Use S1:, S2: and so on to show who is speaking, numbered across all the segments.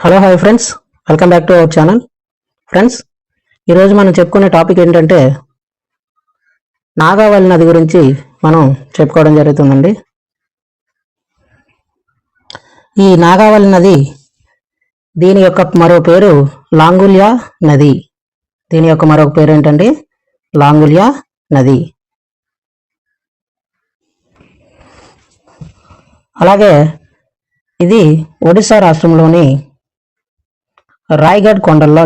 S1: Hello hi friends, welcome back to our channel. Friends, ఈరోజు మనం చెప్పుకునే టాపిక్ ఏంటంటే నాగావళి నది గురించి మనం చెప్పుకోవడం జరుగుతుందండి. ఈ నాగావళి నది దీని యొక్క మరో పేరు లాంగుల్యా నది. దీని యొక్క మరొక పేరు ఏంటండి? లాంగుల్యా నది. అలాగే ఇది ఒడిశా రాష్ట్రంలోని రాయగఢ్ కొండల్లో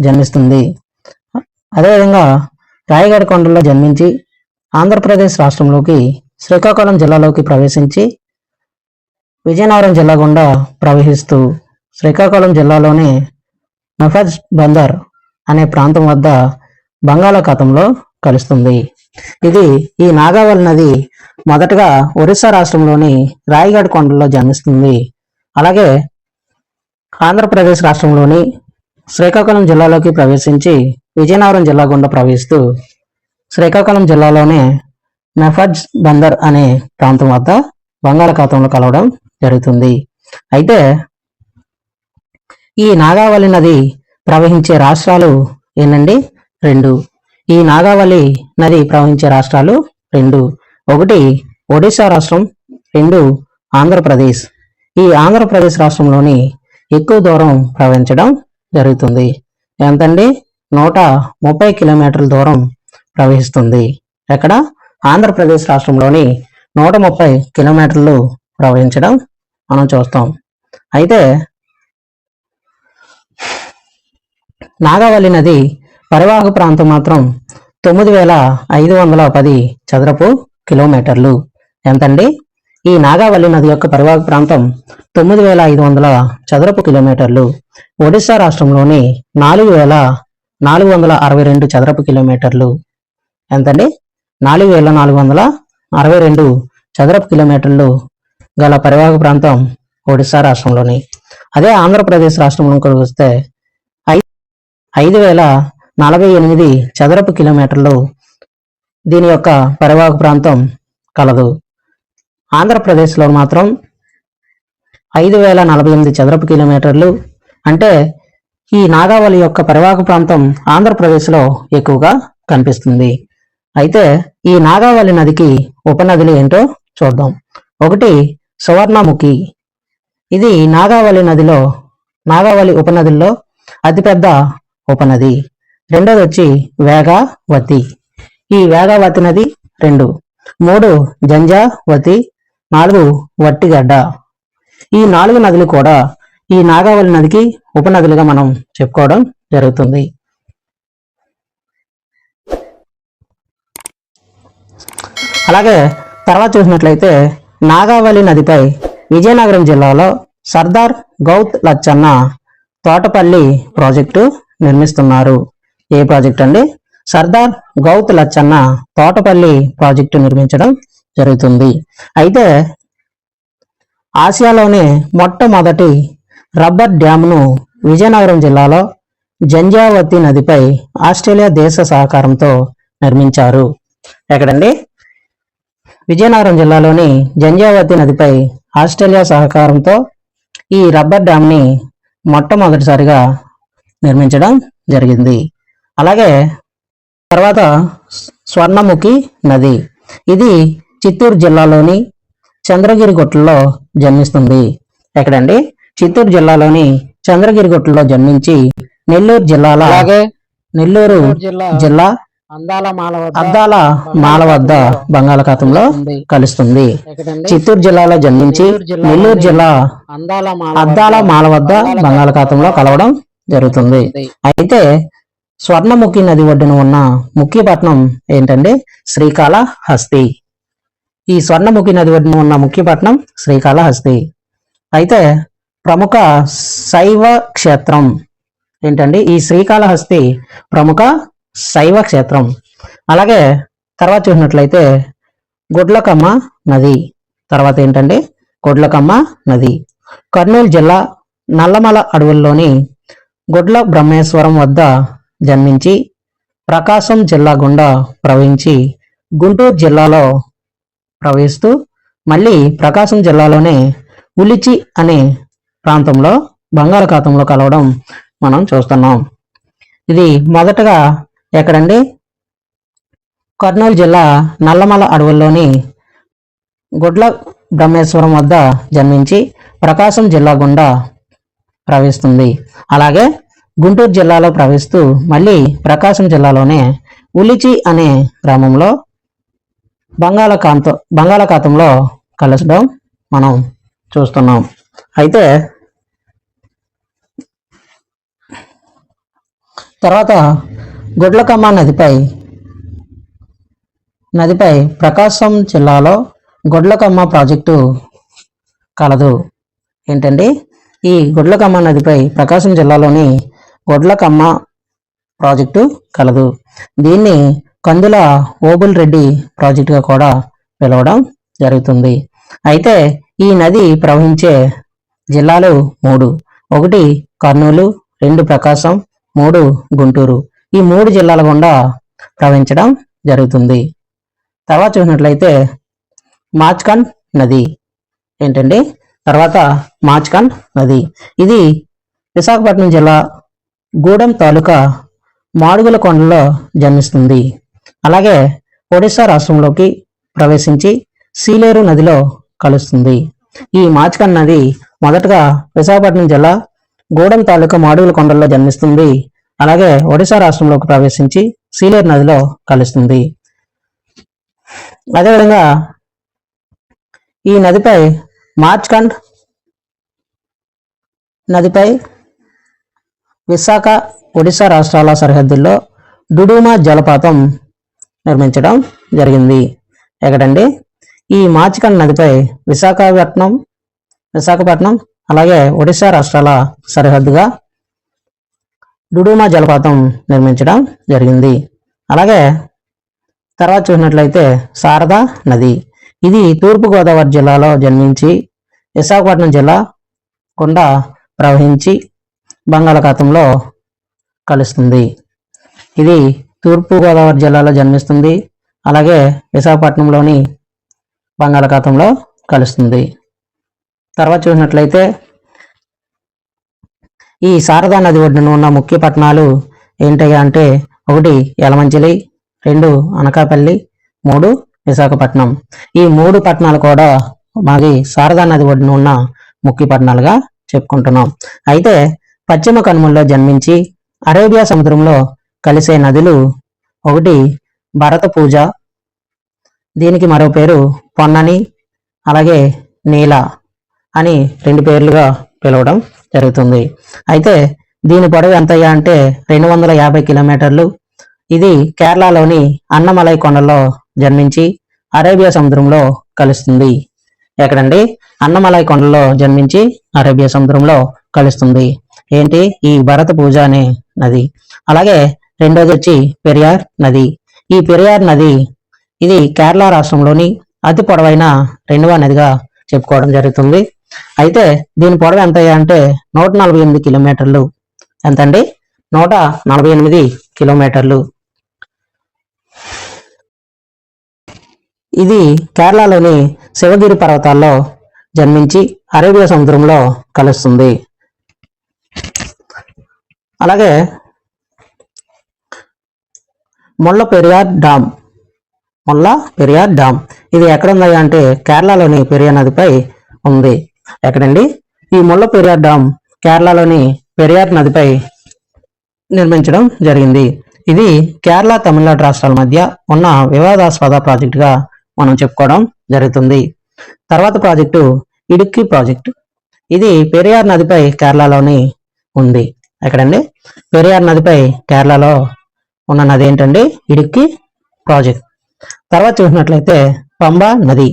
S1: జన్మిస్తుంది. అదేవిధంగా రాయగఢ్ కొండల్లో జన్మించి ఆంధ్రప్రదేశ్ రాష్ట్రంలోకి శ్రీకాకుళం జిల్లాలోకి ప్రవేశించి విజయనగరం జిల్లా గుండా ప్రవహిస్తూ శ్రీకాకుళం జిల్లాలోని నఫజ్ బందర్ అనే ప్రాంతం వద్ద బంగాళాఖాతంలో కలుస్తుంది. ఈ నాగావళి నది మొదటగా ఒరిస్సా రాష్ట్రంలోని రాయగఢ్ కొండల్లో జన్మిస్తుంది. అలాగే ఆంధ్రప్రదేశ్ రాష్ట్రంలోని శ్రీకాకుళం జిల్లాలోకి ప్రవేశించి విజయనగరం జిల్లా గుండా ప్రవహిస్తూ శ్రీకాకుళం జిల్లాలోనే నఫజ్ బందర్ అనే ప్రాంతం వద్ద బంగాళాఖాతంలో కలవడం జరుగుతుంది. అయితే ఈ నాగావళి నది ప్రవహించే రాష్ట్రాలు ఏంటండి? రెండు. ఈ నాగావళి నది ప్రవహించే రాష్ట్రాలు రెండు. ఒకటి ఒడిశా రాష్ట్రం, రెండు ఆంధ్రప్రదేశ్. ఈ ఆంధ్రప్రదేశ్ రాష్ట్రంలోని ఎక్కువ దూరం ప్రవహించడం జరుగుతుంది. ఎంతండి? 130 కిలోమీటర్ల దూరం ప్రవహిస్తుంది. ఎక్కడ? ఆంధ్రప్రదేశ్ రాష్ట్రంలోని 130 కిలోమీటర్లు ప్రవహించడం మనం చూస్తాం. అయితే నాగావళి నది పరివాహక ప్రాంతం మాత్రం 9,510 చదరపు కిలోమీటర్లు. ఎంతండి? ఈ నాగావళి నది యొక్క పరివాహక ప్రాంతం 9,500 చదరపు కిలోమీటర్లు. ఒడిశా రాష్ట్రంలోని 4,462 చదరపు కిలోమీటర్లు. ఎంతండి? 4,462 చదరపు కిలోమీటర్లు గల పరివాహక ప్రాంతం ఒడిశా రాష్ట్రంలోని. అదే ఆంధ్రప్రదేశ్ రాష్ట్రంలోకి వస్తే 5,048 చదరపు కిలోమీటర్లు దీని యొక్క పరివాహక ప్రాంతం కలదు. ఆంధ్రప్రదేశ్లో మాత్రం 5,048 చదరపు కిలోమీటర్లు. అంటే ఈ నాగావళి యొక్క పరివాహక ప్రాంతం ఆంధ్రప్రదేశ్లో ఎక్కువగా కనిపిస్తుంది. అయితే ఈ నాగావళి నదికి ఉపనదులు ఏంటో చూద్దాం. ఒకటి సువర్ణముఖి. ఇది నాగావళి ఉపనదుల్లో అతిపెద్ద ఉపనది. రెండోది వచ్చి వేగావతి. ఈ వేగావతి నది 2. 3 జంజావతి, 4 వట్టిగడ్డ. ఈ 4 నదులు కూడా ఈ నాగావళి నదికి ఉపనదులుగా మనం చెప్పుకోవడం జరుగుతుంది. అలాగే తర్వాత చూసినట్లయితే నాగావళి నదిపై విజయనగరం జిల్లాలో సర్దార్ గౌత్ లచ్చన్న తోటపల్లి ప్రాజెక్టు నిర్మిస్తున్నారు. ఏ ప్రాజెక్ట్ అండి? సర్దార్ గౌత్ లచ్చన్న తోటపల్లి ప్రాజెక్టు నిర్మించడం జరుగుతుంది. అయితే ఆసియాలోనే మొట్టమొదటి రబ్బర్ డ్యామ్ను విజయనగరం జిల్లాలో జంజావతి నదిపై ఆస్ట్రేలియా దేశ సహకారంతో నిర్మించారు. ఎక్కడండి? విజయనగరం జిల్లాలోని జంజావతి నదిపై ఆస్ట్రేలియా సహకారంతో ఈ రబ్బర్ డ్యామ్ని మొట్టమొదటిసారిగా నిర్మించడం జరిగింది. అలాగే తర్వాత స్వర్ణముఖి నది. ఇది చిత్తూరు జిల్లాలోని చంద్రగిరి గుట్టలో జన్మిస్తుంది. ఎక్కడండి? చిత్తూరు జిల్లాలోని చంద్రగిరి గుట్టలో జన్మించి నెల్లూరు జిల్లా అద్దాల మాల వద్ద బంగాళాఖాతంలో కలుస్తుంది. చిత్తూరు జిల్లాలో జన్మించి నెల్లూరు జిల్లా అద్దాల మాల వద్ద బంగాళాఖాతంలో కలవడం జరుగుతుంది. అయితే స్వర్ణముఖి నది ఒడ్డున ఉన్న ముఖ్య పట్టణం ఏంటంటే శ్రీకాళహస్తి. ఈ స్వర్ణముఖి నది ఒడ్డున ఉన్న ముఖ్య పట్టణం శ్రీకాళహస్తి. అయితే ప్రముఖ శైవ క్షేత్రం ఏంటండి? ఈ శ్రీకాళహస్తి ప్రముఖ శైవ క్షేత్రం. అలాగే తర్వాత చూసినట్లయితే గుడ్లకమ్మ నది. తర్వాత ఏంటండి? గుడ్లకమ్మ నది కర్నూలు జిల్లా నల్లమల అడవుల్లోని గుడ్ల బ్రహ్మేశ్వరం వద్ద జన్మించి ప్రకాశం జిల్లా గుండా ప్రవహించి గుంటూరు జిల్లాలో ప్రవహిస్తూ మళ్ళీ ప్రకాశం జిల్లాలోనే ఉలిచి అనే ప్రాంతంలో బంగాళాఖాతంలో కలవడం మనం చూస్తున్నాం. ఇది మొదటగా ఎక్కడండి? కర్నూలు జిల్లా నల్లమల అడవుల్లోని గుడ్ల బ్రహ్మేశ్వరం వద్ద జన్మించి ప్రకాశం జిల్లా గుండా ప్రవహిస్తుంది. అలాగే గుంటూరు జిల్లాలో ప్రవహిస్తూ మళ్ళీ ప్రకాశం జిల్లాలోనే ఉలిచి అనే గ్రామంలో బంగాళాఖాతంలో కలసడం మనం చూస్తున్నాం. అయితే తర్వాత గుడ్లకమ్మ నదిపై ప్రకాశం జిల్లాలో గుడ్లకమ్మ ప్రాజెక్టు కలదు. ఏంటండి? ఈ గుడ్లకమ్మ నదిపై ప్రకాశం జిల్లాలోని గుడ్లకమ్మ ప్రాజెక్టు కలదు. దీన్ని కందుల ఓబుల్ రెడ్డి ప్రాజెక్టుగా కూడా పిలవడం జరుగుతుంది. అయితే ఈ నది ప్రవహించే జిల్లాలు 3. 1 కర్నూలు, 2 ప్రకాశం, 3 గుంటూరు. ఈ 3 జిల్లాల గుండా ప్రవహించడం జరుగుతుంది. తర్వాత చూసినట్లయితే మాచ్కండ్ నది. ఏంటండి? తర్వాత మాచ్కండ్ నది. ఇది విశాఖపట్నం జిల్లా గూడెం తాలూకా మాడుగుల కొండలో జన్మిస్తుంది. అలాగే ఒడిశా రాష్ట్రంలోకి ప్రవేశించి సీలేరు నదిలో కలుస్తుంది. ఈ మాచ్కండ్ నది మొదటగా విశాఖపట్నం జిల్లా గూడెం తాలూకా మాడుగుల కొండల్లో జన్మిస్తుంది. అలాగే ఒడిశా రాష్ట్రంలోకి ప్రవేశించి సీలేరు నదిలో కలుస్తుంది. అదేవిధంగా ఈ నదిపై మాచ్కండ్ నదిపై విశాఖ ఒడిశా రాష్ట్రాల సరిహద్దుల్లో డుడుమా జలపాతం నిర్మించడం జరిగింది. ఎక్కడండి? ఈ మాచ్కండ్ నదిపై విశాఖపట్నం అలాగే ఒడిశా రాష్ట్రాల సరిహద్దుగా డుడుమా జలపాతం నిర్మించడం జరిగింది. అలాగే తర్వాత చూసినట్లయితే శారదా నది. ఇది తూర్పుగోదావరి జిల్లాలో జన్మించి విశాఖపట్నం జిల్లా గుండా ప్రవహించి బంగాళాఖాతంలో కలుస్తుంది. ఇది తూర్పుగోదావరి జిల్లాలో జన్మిస్తుంది. అలాగే విశాఖపట్నంలోని బంగాళాఖాతంలో కలుస్తుంది. తర్వాత చూసినట్లయితే ఈ శారదా నది ఒడ్డున ఉన్న ముఖ్య పట్టణాలు ఏంటయ్యా అంటే 1 యలమంచిలి, 2 అనకాపల్లి, 3 విశాఖపట్నం. ఈ 3 పట్టణాలు కూడా మాది శారదా నది ఒడ్డున ఉన్న ముఖ్య పట్టణాలుగా చెప్పుకుంటున్నాం. అయితే పశ్చిమ కనుమల్లో జన్మించి అరేబియా సముద్రంలో కలిసే నదులు 1 భరతపూజ, దీనికి మరో పేరు పొన్నని, అలాగే నీల అని 2 పేర్లుగా పిలవడం జరుగుతుంది. అయితే దీని పొడవు ఎంతయ్యా అంటే 250 కిలోమీటర్లు. ఇది కేరళలోని అన్నమలై కొండలో జన్మించి అరేబియా సముద్రంలో కలుస్తుంది. ఎక్కడండి? అన్నమలై కొండలో జన్మించి అరేబియా సముద్రంలో కలుస్తుంది. ఏంటి? ఈ భరత పూజ అనే నది. అలాగే రెండోది వచ్చి పెరియార్ నది. ఈ పెరియార్ నది ఇది కేరళ రాష్ట్రంలోని అతి పొడవైన 2వ నదిగా చెప్పుకోవడం జరుగుతుంది. అయితే దీని పొడవు ఎంత అంటే 148 కిలోమీటర్లు. ఎంతండి? 148 కిలోమీటర్లు. ఇది కేరళలోని శివగిరి పర్వతాల్లో జన్మించి అరేబియా సముద్రంలో కలుస్తుంది. అలాగే ముల్ల పెరియార్ డామ్ ఇది ఎక్కడ ఉంది అంటే కేరళలోని పెరియార్ నదిపై ఉంది. ఎక్కడండి? ఈ ముల్ల పెరియార్ డామ్ కేరళలోని పెరియార్ నదిపై నిర్మించడం జరిగింది. ఇది కేరళ, తమిళనాడు రాష్ట్రాల మధ్య ఉన్న వివాదాస్పద ప్రాజెక్టుగా మనం చెప్పుకోవడం జరుగుతుంది. తర్వాత ప్రాజెక్టు ఇడుక్కి ప్రాజెక్టు. ఇది పెరియార్ నదిపై కేరళలోని ఉంది. ఎక్కడండి? పెరియార్ నదిపై కేరళలో ఉన్న నది ఏంటండి? ఇడుక్కి ప్రాజెక్ట్. తర్వాత చూసినట్లయితే పంబా నది.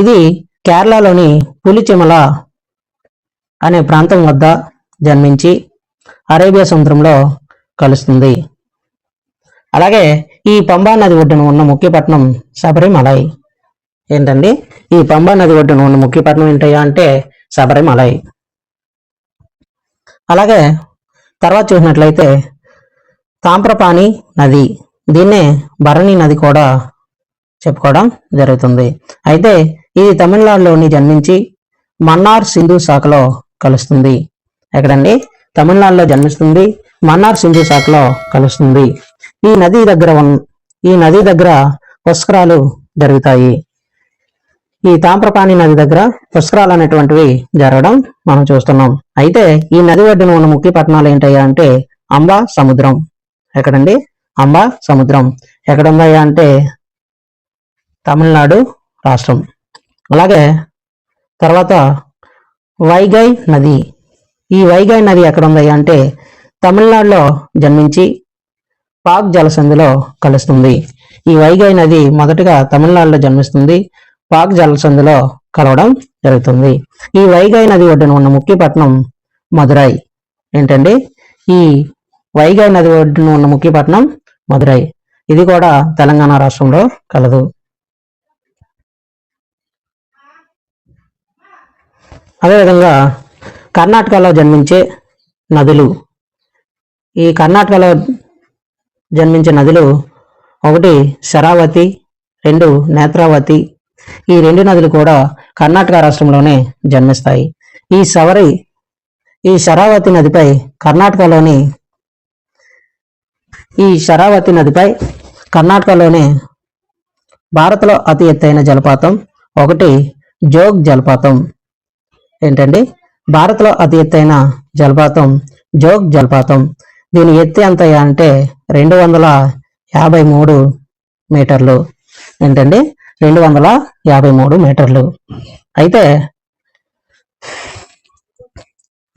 S1: ఇది కేరళలోని పులిచెమల అనే ప్రాంతం వద్ద జన్మించి అరేబియా సముద్రంలో కలుస్తుంది. అలాగే ఈ పంబా నది ఒడ్డున ఉన్న ముఖ్య పట్టణం శబరిమలై. ఏంటండి? ఈ పంబా నది ఒడ్డున ఉన్న ముఖ్య పట్టణం ఏంటయ్యా అంటే శబరిమలై. అలాగే తర్వాత చూసినట్లయితే తామ్రపాణి నది. దీన్నే భరణి నది కూడా చెప్పుకోవడం జరుగుతుంది. అయితే ఇది తమిళనాడులోని జన్మించి మన్నార్ సింధు శాఖలో కలుస్తుంది. ఎక్కడండి? తమిళనాడులో జన్మిస్తుంది, మన్నార్ సింధు శాఖలో కలుస్తుంది. ఈ నది దగ్గర పుష్కరాలు జరుగుతాయి. ఈ తామ్రపాణి నది దగ్గర పుష్కరాలు అనేటువంటివి జరగడం మనం చూస్తున్నాం. అయితే ఈ నది ఒడ్డున ఉన్న ముఖ్య పట్టణాలు ఏంటయ్యా అంటే అంబా సముద్రం. ఎక్కడండి? అంబా సముద్రం ఎక్కడుందయ్యా అంటే తమిళనాడు రాష్ట్రం. అలాగే తర్వాత వైగై నది. ఈ వైగై నది ఎక్కడుందయ్యా అంటే తమిళనాడులో జన్మించి పాక్ జలసంధిలో కలుస్తుంది. ఈ వైగై నది మొదటగా తమిళనాడులో జన్మిస్తుంది, పాక్ జలసంధిలో కలవడం జరుగుతుంది. ఈ వైగై నది ఒడ్డున ఉన్న ముఖ్య పట్టణం మదురై. ఏంటండి? ఈ వైగై నది ఒడ్డున ఉన్న ముఖ్య పట్టణం మదురై. ఇది కూడా తెలంగాణ రాష్ట్రంలో కలదు. అదేవిధంగా కర్ణాటకలో జన్మించే నదులు. ఈ కర్ణాటకలో జన్మించే నదులు ఒకటి శరావతి, రెండు నేత్రావతి. ఈ రెండు నదులు కూడా కర్ణాటక రాష్ట్రంలోనే జన్మిస్తాయి. ఈ శరావతి నదిపై కర్ణాటకలోనే భారత్లో అతి ఎత్తైన జలపాతం ఒకటి జోగ్ జలపాతం. ఏంటండి? భారత్లో అతి ఎత్తైన జలపాతం జోగ్ జలపాతం. దీని ఎత్తు ఎంత అంటే 253 మీటర్లు. ఏంటండి? 253 మీటర్లు. అయితే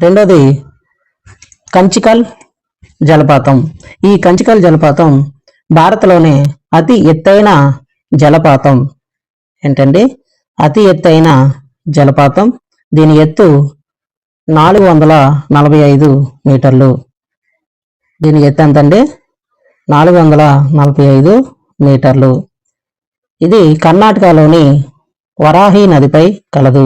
S1: రెండోది కంచికల్ జలపాతం. ఈ కంచికల్ జలపాతం భారత్లోనే అతి ఎత్తైన జలపాతం. ఏంటండి? అతి ఎత్తైన జలపాతం. దీని ఎత్తు 445 మీటర్లు. దీని ఎత్తు ఎంతండి? 445 మీటర్లు. ఇది కర్ణాటకలోని వరాహి నదిపై కలదు.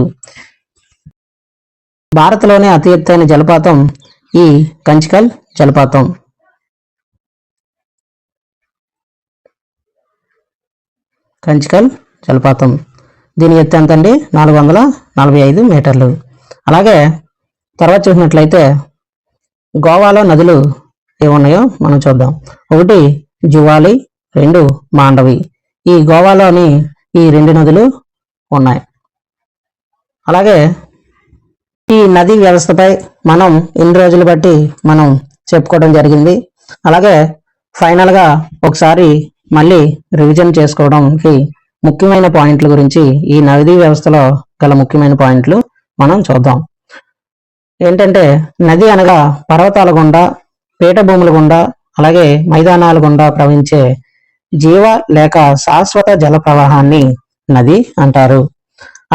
S1: భారత్లోనే అతి ఎత్తైన జలపాతం ఈ కంచికల్ జలపాతం. దీని ఎత్తు ఎంతండి? 445 మీటర్లు. అలాగే తర్వాత చూసినట్లయితే గోవాలో నదులు ఏమున్నాయో మనం చూద్దాం. ఒకటి జువాలి, రెండు మాండవి. ఈ గోవాలోని ఈ రెండు నదులు ఉన్నాయి. అలాగే ఈ నదీ వ్యవస్థపై మనం ఇన్ని రోజులు బట్టి మనం చెప్పుకోవడం జరిగింది. అలాగే ఫైనల్గా ఒకసారి మళ్ళీ రివిజన్ చేసుకోవడానికి ముఖ్యమైన పాయింట్ల గురించి, ఈ నదీ వ్యవస్థలో గల ముఖ్యమైన పాయింట్లు మనం చూద్దాం. ఏంటంటే నది అనగా పర్వతాల గుండా, పీఠభూముల గుండా, అలాగే మైదానాల గుండా ప్రవహించే జీవ లేక శాశ్వత జల ప్రవాహాన్ని నది అంటారు.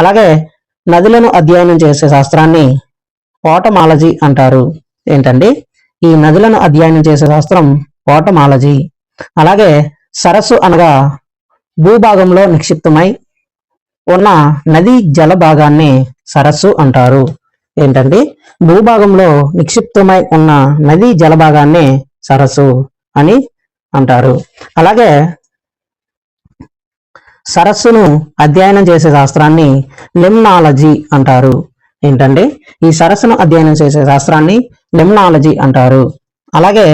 S1: అలాగే నదులను అధ్యయనం చేసే శాస్త్రాన్ని పోటమాలజీ అంటారు. ఏంటండి? ఈ నదులను అధ్యయనం చేసే శాస్త్రం పోటమాలజీ. అలాగే సరస్సు అనగా భూభాగంలో నిక్షిప్తమై ఉన్న నదీ జల భాగాన్ని సరస్సు అంటారు. ఏంటండి? భూభాగంలో నిక్షిప్తమై ఉన్న నదీ జల భాగాన్ని సరస్సు అని అంటారు. అలాగే సరస్సును అధ్యయనం చేసే శాస్త్రాన్ని లిమ్నాలజీ అంటారు. ఏంటండి? ఈ సరస్సును అధ్యయనం చేసే శాస్త్రాన్ని లిమ్నాలజీ అంటారు. అలాగే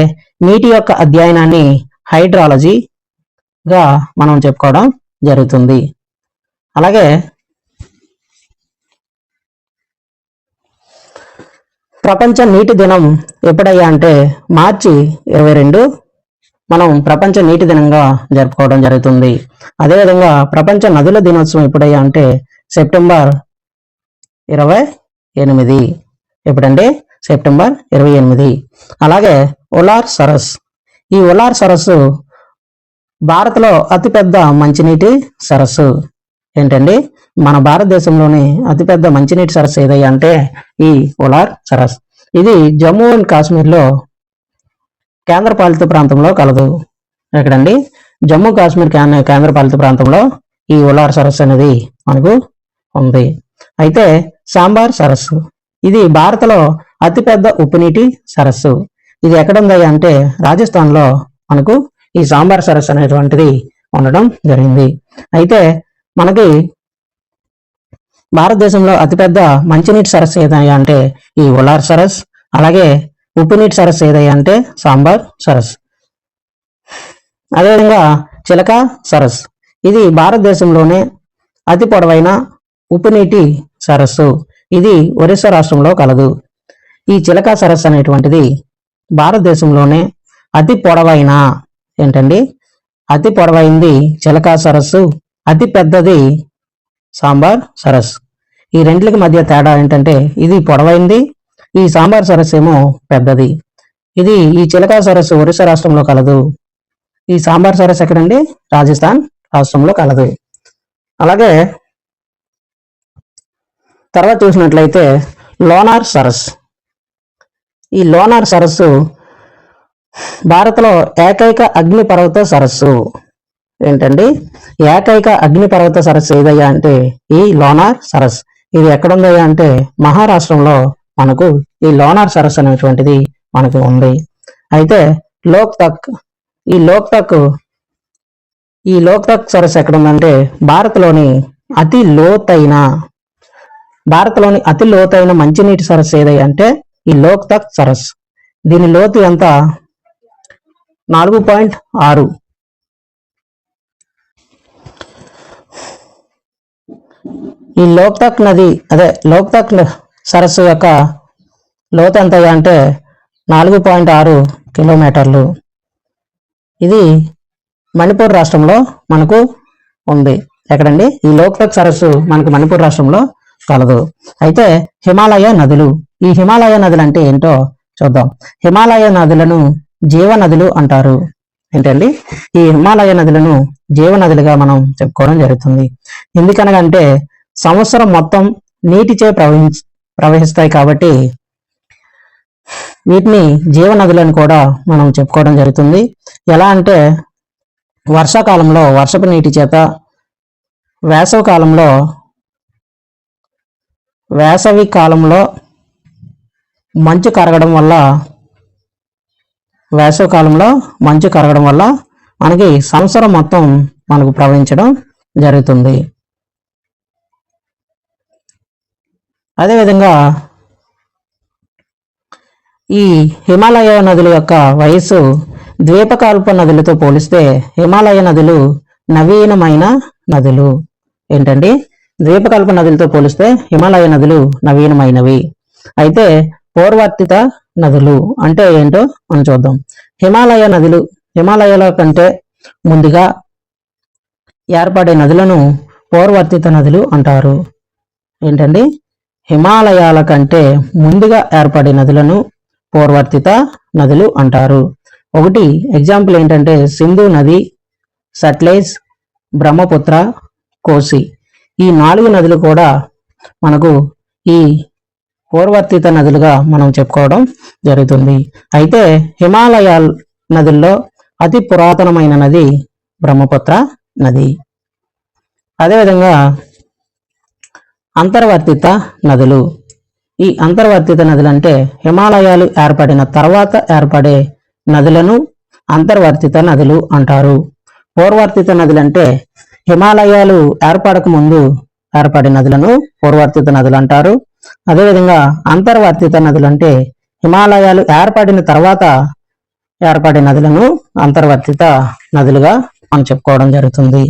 S1: నీటి యొక్క అధ్యయనాన్ని హైడ్రాలజీగా మనం చెప్పుకోవడం జరుగుతుంది. అలాగే ప్రపంచ నీటి దినం ఎప్పుడయ్యా అంటే మార్చి 22 మనం ప్రపంచ నీటి దినంగా జరుపుకోవడం జరుగుతుంది. అదేవిధంగా ప్రపంచ నదుల దినోత్సవం ఎప్పుడయ్యా అంటే సెప్టెంబర్ 28. ఎప్పుడంటే సెప్టెంబర్ 28. అలాగే ఉలార్ సరస్సు. ఈ ఉలార్ సరస్సు భారత్లో అతిపెద్ద మంచినీటి సరస్సు. ఏంటండి? మన భారతదేశంలోని అతిపెద్ద మంచినీటి సరస్సు ఏదయ్యా అంటే ఈ ఉలార్ సరస్సు. ఇది జమ్మూ అండ్ కాశ్మీర్లో కేంద్రపాలిత ప్రాంతంలో కలదు. ఎక్కడండి? జమ్మూ కాశ్మీర్ కేంద్రపాలిత ప్రాంతంలో ఈ ఉలార్ సరస్సు అనేది మనకు ఉంది. అయితే సాంబార్ సరస్సు. ఇది భారత్లో అతిపెద్ద ఉప్పునీటి సరస్సు. ఇది ఎక్కడుందయ్యా అంటే రాజస్థాన్లో మనకు ఈ సాంబార్ సరస్సు అనేటువంటిది ఉండడం జరిగింది. అయితే మనకి భారతదేశంలో అతిపెద్ద మంచినీటి సరస్సు ఏదయ్యా అంటే ఈ ఉలార్ సరస్. అలాగే ఉప్పు నీటి సరస్సు ఏదయ్యా అంటే సాంబార్ సరస్. అదేవిధంగా చిలక సరస్, ఇది భారతదేశంలోనే అతి పొడవైన ఉప్పు నీటి సరస్సు. ఇది ఒరిస్సా రాష్ట్రంలో కలదు. ఈ చిలక సరస్సు అనేటువంటిది భారతదేశంలోనే అతి పొడవైన అతి పొడవైంది చిలక సరస్సు, అతి పెద్దది సాంబార్ సరస్. ఈ రెంట్లకి మధ్య తేడా ఏంటంటే ఇది పొడవైంది, ఈ సాంబార్ సరస్సు ఏమో పెద్దది. ఈ చిలక సరస్సు ఒరిస్సా రాష్ట్రంలో కలదు. ఈ సాంబార్ సరస్సు ఎక్కడండి? రాజస్థాన్ రాష్ట్రంలో కలదు. అలాగే తర్వాత చూసినట్లయితే లోనార్ సరస్. ఈ లోనార్ సరస్సు భారత్లో ఏకైక అగ్నిపర్వత సరస్సు. ఏకైక అగ్నిపర్వత సరస్సు ఏదయ్యా అంటే ఈ లోనార్ సరస్. ఇది ఎక్కడుందయ్యా అంటే మహారాష్ట్రంలో మనకు ఈ లోనార్ సరస్సు అనేటువంటిది మనకు ఉంది. అయితే ఈ లోక్తక్ సరస్సు ఎక్కడుందంటే భారత్లోని అతి లోతైన మంచినీటి సరస్సు ఏదయ్యా అంటే ఈ లోక్తక్ సరస్. దీని లోతు ఎంత? 4.6. ఈ లోక్తక్ సరస్సు యొక్క లోతు ఎంత అంటే 4.6 కిలోమీటర్లు. ఇది మణిపూర్ రాష్ట్రంలో మనకు ఉంది. ఎక్కడండి? ఈ లోక్తక్ సరస్సు మనకు మణిపూర్ రాష్ట్రంలో కలదు. అయితే హిమాలయ నదులు. ఈ హిమాలయ నదులు అంటే ఏంటో చూద్దాం. హిమాలయ నదులను జీవనదులు అంటారు. ఈ హిమాలయ నదులను జీవనదులుగా మనం చెప్పుకోవడం జరుగుతుంది. ఎందుకనగంటే సంవత్సరం మొత్తం నీటిచే ప్రవహిస్తాయి కాబట్టి వీటిని జీవనదులను కూడా మనం చెప్పుకోవడం జరుగుతుంది. ఎలా అంటే వర్షాకాలంలో వర్షపు నీటి చేత, వేసవి కాలంలో మంచు కరగడం వల్ల మనకి సంవత్సరం మొత్తం మనకు ప్రవహించడం జరుగుతుంది. అదేవిధంగా ఈ హిమాలయ నదుల యొక్క వయస్సు ద్వీపకల్ప నదులతో పోలిస్తే హిమాలయ నదులు నవీనమైన నదులు. ద్వీపకల్ప నదులతో పోలిస్తే హిమాలయ నదులు నవీనమైనవి. అయితే పూర్వర్తిత నదులు అంటే ఏంటో మనం చూద్దాం. హిమాలయాల కంటే ముందుగా ఏర్పడే నదులను పూర్వర్తిత నదులు అంటారు. హిమాలయాల కంటే ముందుగా ఏర్పడే నదులను పూర్వర్తిత నదులు అంటారు. ఒకటి ఎగ్జాంపుల్ ఏంటంటే సింధు నది, సట్లెజ్, బ్రహ్మపుత్ర, కోసి. ఈ 4 నదులు కూడా మనకు ఈ పూర్వర్తిత నదులుగా మనం చెప్పుకోవడం జరుగుతుంది. అయితే హిమాలయ నదుల్లో అతి పురాతనమైన నది బ్రహ్మపుత్ర నది. అదేవిధంగా అంతర్వర్తిత నదులు. ఈ అంతర్వర్తిత నదులు అంటే హిమాలయాలు ఏర్పడిన తర్వాత ఏర్పడే నదులను అంతర్వర్తిత నదులు అంటారు. పూర్వర్తిత నదులు అంటే హిమాలయాలు ఏర్పడక ముందు ఏర్పడే నదులను పూర్వర్తిత నదులు అంటారు. అదేవిధంగా అంతర్వర్తిత నదులు అంటే హిమాలయాలు ఏర్పడిన తర్వాత ఏర్పడే నదులను అంతర్వర్తిత నదులుగా మనం చెప్పుకోవడం జరుగుతుంది.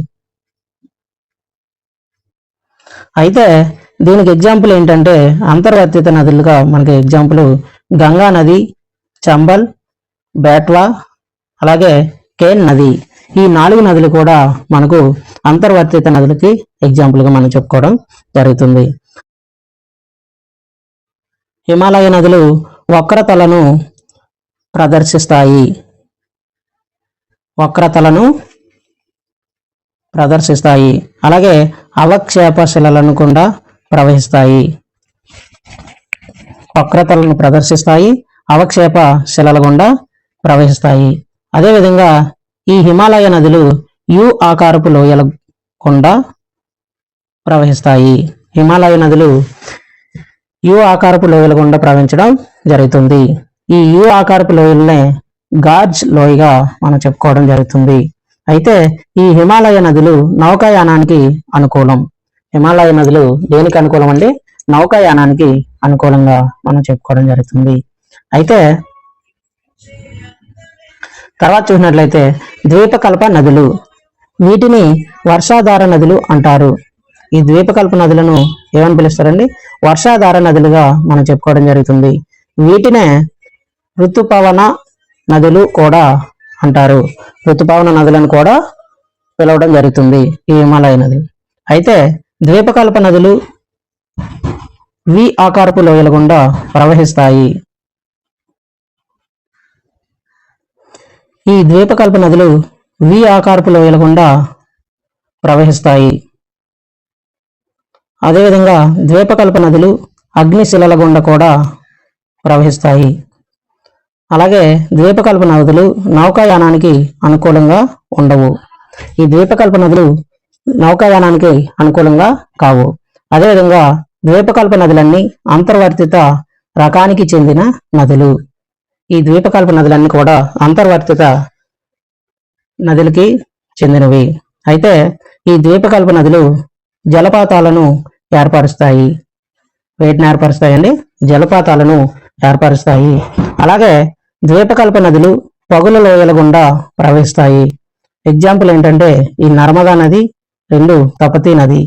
S1: అయితే దీనికి ఎగ్జాంపుల్ ఏంటంటే అంతర్వర్తిత నదులుగా మనకి ఎగ్జాంపుల్ గంగా నది, చంబల్, బేట్వా, అలాగే కేన్ నది. ఈ 4 నదులు కూడా మనకు అంతర్వర్తిత నదులకి ఎగ్జాంపుల్గా మనం చెప్పుకోవడం జరుగుతుంది. హిమాలయ నదులు వక్రతలను ప్రదర్శిస్తాయి. అలాగే అవక్షేప శిలలను కూడా ప్రవహిస్తాయి. వక్రతలను ప్రదర్శిస్తాయి, అవక్షేప శిలల గుండా ప్రవహిస్తాయి. అదేవిధంగా ఈ హిమాలయ నదులు యు ఆకారపు లోయల గుండా ప్రవహిస్తాయి. హిమాలయ నదులు యు ఆకారపు లోయల గుండా ప్రవహించడం జరుగుతుంది. ఈ యు ఆకారపు లోయలనే గార్జ్ లోయగా మనం చెప్పుకోవడం జరుగుతుంది. అయితే ఈ హిమాలయ నదులు నౌకాయానానికి అనుకూలం. హిమాలయ నదులు దేనికి అనుకూలం అండి? నౌకాయానానికి అనుకూలంగా మనం చెప్పుకోవడం జరుగుతుంది. అయితే తర్వాత చూసినట్లయితే ద్వీపకల్ప నదులు, వీటిని వర్షాధార నదులు అంటారు. ఈ ద్వీపకల్ప నదులను ఏమని పిలుస్తారండి? వర్షాధార నదులుగా మనం చెప్పుకోవడం జరుగుతుంది. వీటినే ఋతుపవన నదులు కూడా అంటారు. ఋతుపవన నదులను కూడా పిలవడం జరుగుతుంది ఈ హిమాలయ నదులు. అయితే ద్వీపకల్ప నదులు వి ఆకారపు లోయల గుండా ప్రవహిస్తాయి. ఈ ద్వీపకల్ప నదులు వి ఆకారపు లోయల గుండా ప్రవహిస్తాయి. అదేవిధంగా ద్వీపకల్ప నదులు అగ్నిశిలల గుండా కూడా ప్రవహిస్తాయి. అలాగే ద్వీపకల్ప నదులు నౌకాయానానికి అనుకూలంగా ఉండవు. ఈ ద్వీపకల్ప నదులు నౌకాయానానికి అనుకూలంగా కావు. అదేవిధంగా ద్వీపకల్ప నదులన్నీ అంతర్వర్తిత రకానికి చెందిన నదులు. ఈ ద్వీపకల్ప నదులన్నీ కూడా అంతర్వర్తిత నదులకి చెందినవి. అయితే ఈ ద్వీపకల్ప నదులు జలపాతాలను ఏర్పరుస్తాయి. వేటిని ఏర్పరుస్తాయండి? జలపాతాలను ఏర్పరుస్తాయి. అలాగే ద్వీపకల్ప నదులు పగుల లోయల గుండా ప్రవహిస్తాయి. ఎగ్జాంపుల్ ఏంటంటే ఈ నర్మదా నది, రెండు తపతీ నది.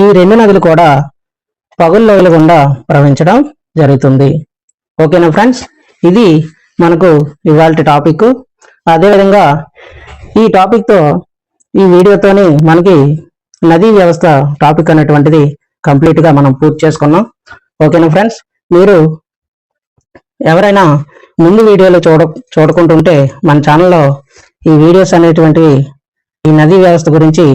S1: ఈ రెండు నదులు కూడా పగుల లోయల గుండా ప్రవహించడం జరుగుతుంది. ఓకేనా ఫ్రెండ్స్, ఇది మనకు ఇవాల్టి టాపిక్. అదేవిధంగా ఈ టాపిక్తో ఈ వీడియోతోని మనకి నదీ వ్యవస్థ టాపిక్ అనేటువంటిది కంప్లీట్గా మనం పూర్తి చేసుకున్నాం. ఓకేనా ఫ్రెండ్స్, మీరు ఎవరైనా ముందు వీడియోలో చూడకుంటుంటే మన ఛానల్లో ఈ వీడియోస్ అనేటువంటివి ఈ నదీ వ్యవస్థ గురించి,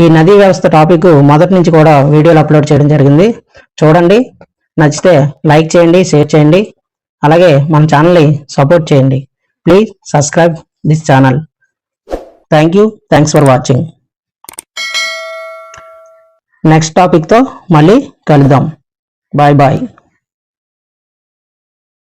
S1: ఈ నదీ వ్యవస్థ టాపిక్ మొదటి నుంచి కూడా వీడియోలు అప్లోడ్ చేయడం జరిగింది. చూడండి, నచ్చితే లైక్ చేయండి, షేర్ చేయండి, అలాగే మన ఛానల్ని సపోర్ట్ చేయండి. Please subscribe this channel. Thanks for watching. Next టాపిక్తో మళ్ళీ కలుద్దాం. Bye bye.